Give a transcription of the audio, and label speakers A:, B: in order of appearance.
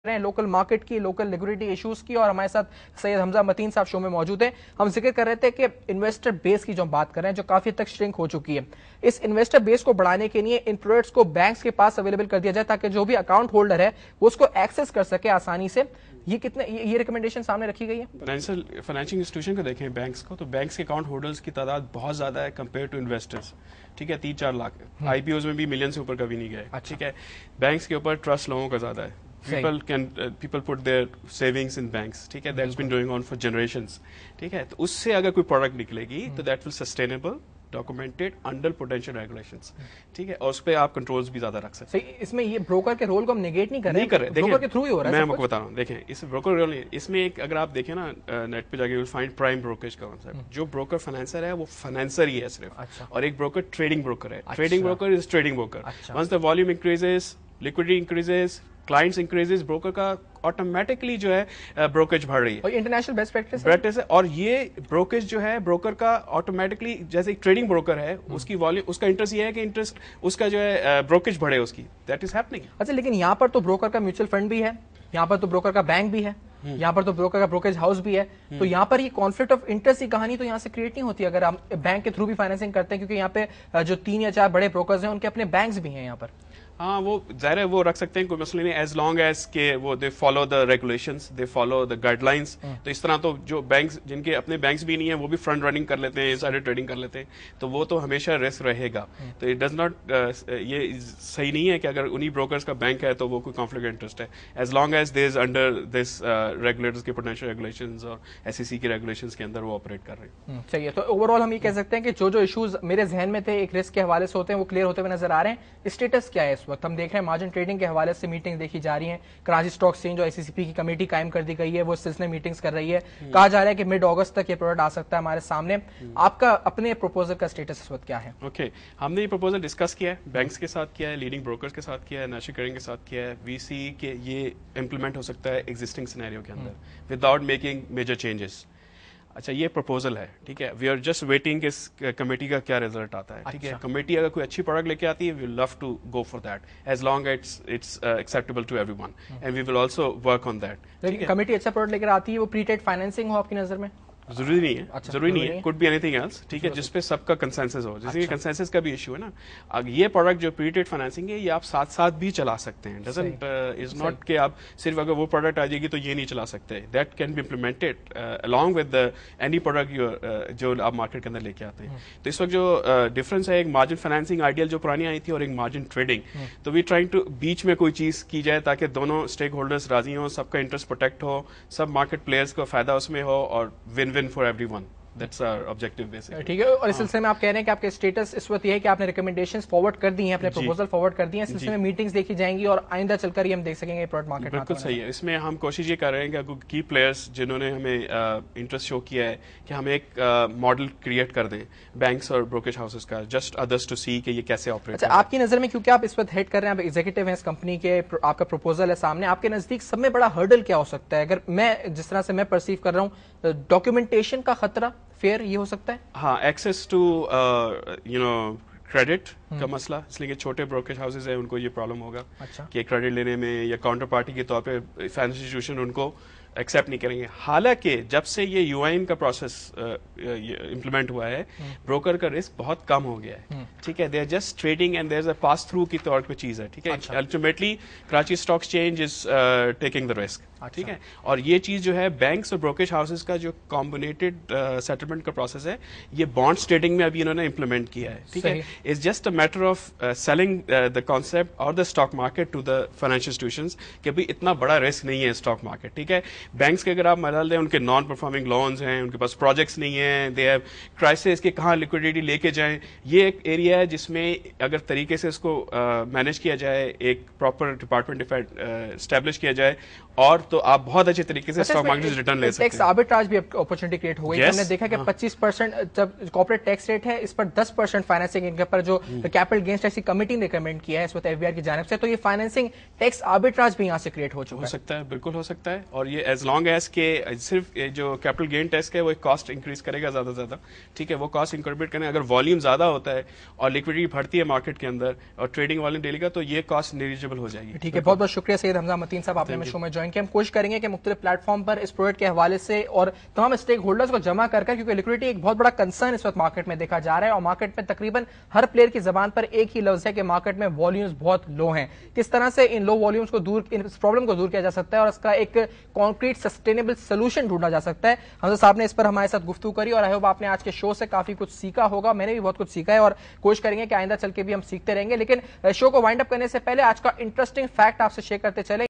A: Local market کی، local liquidity issues کی، اور ہمارے ساتھ سید حمزہ متین صاحب شو میں موجود ہیں. ہم ذکر کر رہے تھے کہ انویسٹر بیس کی جو ہم بات کر رہے ہیں جو کافی تک شرنک ہو چکی ہے، اس انویسٹر بیس کو بڑھانے کے لیے ان پروڈکٹس کو بینکس کے پاس اویلیبل کر دیا جائے تاکہ جو بھی اکاؤنٹ ہولڈر ہے وہ اس کو ایکسس کر سکے آسانی سے. یہ ریکمنڈیشن سامنے رکھی گئی ہے.
B: فائنینشیل انسٹیٹیوشن کو دیکھیں بینکس کو، تو بینکس کے اکاؤنٹ ہولڈرز کی تعداد بہت زیادہ ہے کمپیئر ٹو انویسٹرز. ٹھیک ہے، 3-4 لاکھ. آئی پی اوز میں بھی ملین سے اوپر کبھی نہیں گئے. ٹھیک ہے، بینکس کے اوپر ٹرسٹ لوگوں کا زیادہ ہے. People put their savings in banks. ٹھیک ہے، that's been going on for generations. ٹھیک ہے، تو اس سے اگر کوئی پروڈکٹ نکلے گی تو that will sustainable, documented, under potential regulations. ٹھیک ہے، اور اس پہ آپ کنٹرولز بھی زیادہ رکھ سکتے ہیں.
A: اس میں یہ بروکر کے رول کو ہم نیگیٹ نہیں کر رہے، بروکر کے تھرو ہی ہو رہا ہے.
B: میں آپ کو بتا رہا ہوں، دیکھیں اس بروکر رول نہیں، اس میں ایک اگر آپ دیکھیں نا نیٹ پہ جا کے فائنڈ پرائم بروکریج کا کانسیپٹ. جو بروکر فائنینسر ہے وہ فائنینسر ہی ہے صرف، اور ایک بروکر ٹریڈنگ بروکر ہے. Trading broker is trading broker. Once the volume increases, liquidity increases, clients increases, broker کا آٹومیٹکلی جو ہے بروکریج بڑھ رہی ہے.
A: اور انٹرنیشنل بیسٹ پریکٹس
B: ہے. اور یہ بروکریج جو ہے بروکر کا آٹومیٹکلی، جیسے ایک ٹریڈنگ بروکر ہے اس کی والیوم، اس کا انٹرسٹ یہ ہے کہ انٹرسٹ اس کا جو ہے بروکریج بڑھے اس کی. That is happening.
A: اچھا، لیکن یہاں پر تو بروکر کا میوچل فنڈ بھی ہے، یہاں پر تو بروکر کا بینک بھی ہے، یہاں پر تو بروکر کا بروکریج ہاؤس بھی ہے. تو یہاں پر یہ کانفلکٹ آف انٹرسٹ کی کہانی تو یہاں سے کریٹ نہیں ہوتی اگر ہم بینک کے تھرو بھی فائنینسنگ کرتے ہیں، کیونکہ یہاں پہ جو 3 یا 4 بڑے بروکرز ہیں ان کے اپنے بینکس بھی ہیں یہاں پر.
B: ہاں، وہ ظاہر ہے وہ رکھ سکتے ہیں، کوئی مسئلہ نہیں، ایز لانگ ایز کہ وہ they follow the regulations, they follow the guide lines. تو اس طرح تو جو بینکس جن کے اپنے بینکس بھی نہیں ہیں وہ بھی فرنٹ رننگ کر لیتے ہیں، انسائڈر ٹریڈنگ کر لیتے ہیں، تو وہ تو ہمیشہ رسک رہے گا. تو اٹ ڈز ناٹ، یہ صحیح نہیں ہے کہ اگر انہی بروکرز کا بینک ہے تو وہ کوئی کانفلکٹ انٹرسٹ ہے. As long as they is under this regulators کے پوٹینشیل ریگولیشنز اور SEC کے ریگولیشنز کے اندر وہ آپریٹ کر رہے ہیں.
A: چلیے، تو اوور آل ہم یہ کہہ سکتے ہیں کہ جو ایشوز میرے ذہن میں تھے ایک رسک کے حوالے سے ہوتے ہیں وہ کلیئر ہوتے ہوئے نظر آ رہے ہیں. اسٹیٹس کیا ہے اس وقت؟ ہم دیکھ رہے ہیں مارجن ٹریڈنگ کے حوالے سے میٹنگ دیکھی جا رہی ہیں. کراچی اسٹاک ایکسچینج اور SCCP کی کمیٹی قائم کر دی گئی ہے، وہ سلسلے میٹنگز کر رہی ہے. کہا جا رہا ہے کہ مڈ اگست تک یہ پروڈکٹ آ سکتا ہے ہمارے سامنے. آپ کا اپنے پروپوزل کا اسٹیٹس اس وقت کیا ہے؟
B: اوکے، ہم نے یہ پروپوزل ڈسکس کیا ہے، بینکس کے ساتھ کیا ہے، لیڈنگ بروکرز کے ساتھ کیا ہے، نیشنل کلیئرنگ کے ساتھ کیا ہے. وی سی کہ یہ امپلیمنٹ ہو سکتا ہے ایگزسٹنگ سینیریو کے اندر وداؤٹ میکنگ میجر چینجز. اچھا، یہ پروپوزل ہے. ٹھیک ہے، وی آر جسٹ ویٹنگ کہ اس کمیٹی کا کیا ریزلٹ آتا ہے. ٹھیک ہے، کمیٹی اگر کوئی اچھی پروڈکٹ لے کے آتی ہے we love to go for that as long it's acceptable to everyone and we will also work on that.
A: Committee اچھا پروڈکٹ لے کر آتی ہے، وہ پری ٹریڈ فائنینسنگ ہو آپ کی نظر میں؟
B: ضروری نہیں ہے، ضروری نہیں ہے، could be anything else. ٹھیک ہے، جس پہ سب کا کنسنسس ہو. جیسے کہ کنسنسس کا بھی ایشو ہے نا. اب یہ پروڈکٹ جو پری ٹریڈ فائنینسنگ ہے یہ آپ ساتھ ساتھ بھی چلا سکتے ہیں. ڈزنٹ از ناٹ کہ آپ صرف اگر وہ پروڈکٹ آ جائے گی تو یہ نہیں چلا سکتے. That can be implemented along with any product جو آپ مارکیٹ کے اندر لے کے آتے ہیں. تو اس وقت جو ڈفرنس ہے، ایک مارجن فائنینسنگ آئیڈیل جو پرانی آئی تھی اور ایک مارجن ٹریڈنگ. تو وی ٹرائنگ ٹو بیچ میں کوئی چیز کی جائے تاکہ دونوں اسٹیک ہولڈرز راضی ہوں، سب کا انٹرسٹ پروٹیکٹ ہو، سب مارکیٹ پلیئرز کو فائدہ اس میں ہو، اور one one for every one. That's our objective basically.
A: ٹھیک ہے، اور اس سلسلے میں آپ کہہ رہے ہیں کہ آپ کے اسٹیٹس اس وقت یہ ہے کہ آپ نے ریکمنڈیشنز فارورڈ کر دی ہیں، اپنے پروپوزل فارورڈ کر دی ہیں. اس سلسلے میں میٹنگز دیکھی جائیں گی اور آئندہ چل کر ہی ہم دیکھ سکیں گے پروڈکٹ مارکیٹ میں.
B: بالکل صحیح ہے. اس میں ہم کوشش یہ کر رہے ہیں کہ کی پلیئرز جنہوں نے ہمیں انٹرسٹ شو کیا ہے کہ ہم ایک ماڈل کریٹ کر دیں بینکس اور بروکریج ہاؤسز کا، جسٹ ادرس ٹو سی کہ یہ کیسے آپریٹ.
A: اچھا، آپ کی نظر میں کیونکہ آپ اس وقت ہیڈ کر رہے ہیں، آپ ایگزیکٹو ہیں اس کمپنی کے، آپ کا پروپوزل ہے سامنے، آپ کے نزدیک سب میں بڑا ہرڈل کیا ہو سکتا ہے؟ اگر میں جس طرح سے میں پرسیو کر رہا ہوں، ڈاکیومنٹیشن کا خطرہ، فیئر یہ ہو سکتا ہے؟
B: ہاں، ایکسیس ٹو کریڈٹ کا مسئلہ، اس لیے کہ چھوٹے بروکریج ہاؤسز ہیں ان کو یہ پرابلم ہوگا کہ کریڈٹ لینے میں یا کاؤنٹر پارٹی کے طور پہ فائنینشیل انسٹیٹیوشن ان کو ایکسیپٹ نہیں کریں گے. حالانکہ جب سے یہ UIN کا پروسیس امپلیمنٹ ہوا ہے بروکر کا رسک بہت کم ہو گیا ہے. ٹھیک ہے، they are just trading and there is a pass through کی طور پہ چیز ہے. ٹھیک ہے، ultimately Karachi stock exchange is taking the risk. ٹھیک ہے، اور یہ چیز جو ہے بینکس اور بروکریج ہاؤسز کا جو کمبینیٹڈ سیٹلمنٹ کا پروسیس ہے یہ بانڈ ٹریڈنگ میں ابھی انہوں نے امپلیمنٹ کیا ہے. ٹھیک ہے، it's just a matter of selling the concept اور the stock market to the financial institutions کہ ابھی اتنا بڑا رسک نہیں ہے اسٹاک مارکیٹ. ٹھیک ہے، بینکس کے اگر آپ مدال دیں ان کے نان پرفارمنگ لونز ہیں، ان کے پاس پروجیکٹس نہیں ہیں، دے ہیو کرائسس کہ کہاں لیکوڈیٹی لے کے جائیں. یہ ایک ایریا ہے جس میں اگر طریقے سے اس کو مینیج کیا جائے، ایک پراپر ڈپارٹمنٹ اسٹیبلش کیا جائے، اور تو آپ بہت اچھے طریقے سے اسٹاک مارکیٹ سے ریٹرن لے سکتے ہیں.
A: ٹیکس آربیٹراج بھی اپرچونٹی کریٹ ہو گئی. ہم نے دیکھا کہ 25% جب کارپوریٹ ٹیکس ریٹ ہے اس پر 10% فائنینسنگ انکم پر جو کیپٹل گینز ٹیکس کی کمیٹی نے ریکمینڈ کیا ہے اس وقت FBI کی جانب سے، تو یہ فائنینسنگ ٹیکس آربیٹراج بھی یہاں سے کریٹ ہو چکا ہے.
B: ہو سکتا ہے، بالکل ہو سکتا ہے. اور یہ ایز لانگ ایز کہ صرف جو کیپٹل گین ٹیکس ہے وہ ایک کاسٹ انکریز کرے گا زیادہ سے زیادہ, ٹھیک ہے, وہ کاسٹ انکریبیٹ کریں. اگر والیوم زیادہ ہوتا ہے اور لیکوڈیٹی بڑھتی ہے مارکیٹ کے اندر اور ٹریڈنگ والیوم ڈیلی کا, تو یہ کاسٹ نیگلیجبل ہو جائے گی.
A: ٹھیک ہے, بہت بہت شکریہ سید حمزہ متین صاحب, آپ نے شو میں جوائن کیا. ہم کوشش کریں گے کہ مختلف پلیٹ فارم پر اس پروڈکٹ کے حوالے سے اور تمام اسٹیک ہولڈرز کو جمع کر کیونکہ لیکوڈیٹی ایک بہت بڑا کنسرن اس وقت مارکیٹ میں دیکھا جا رہا ہے اور مارکیٹ میں تقریباً ہر پلیئر کی زبان پر ایک ہی لفظ ہے کہ مارکیٹ میں والیومز بہت لو ہیں. کس طرح سے ان لو والیومز کو دور, اس پرابلم کو دور کیا جا سکتا ہے اور اس کا ایک کانکریٹ سسٹینیبل سولوشن ڈھونڈا جا سکتا ہے. حمزہ صاحب نے اس پر ہمارے ساتھ گفتگو کری اور آئی ہوپ آپ نے آج کے شو سے کافی کچھ سیکھا ہوگا. میں نے بھی بہت کچھ سیکھا ہے اور کوشش کریں گے کہ آئندہ چل کے بھی ہم سیکھتے رہیں گے. لیکن شو کو وائنڈ اپ کرنے سے پہلے آج کا انٹرسٹنگ فیکٹ آپ سے شیئر کرتے چلیں.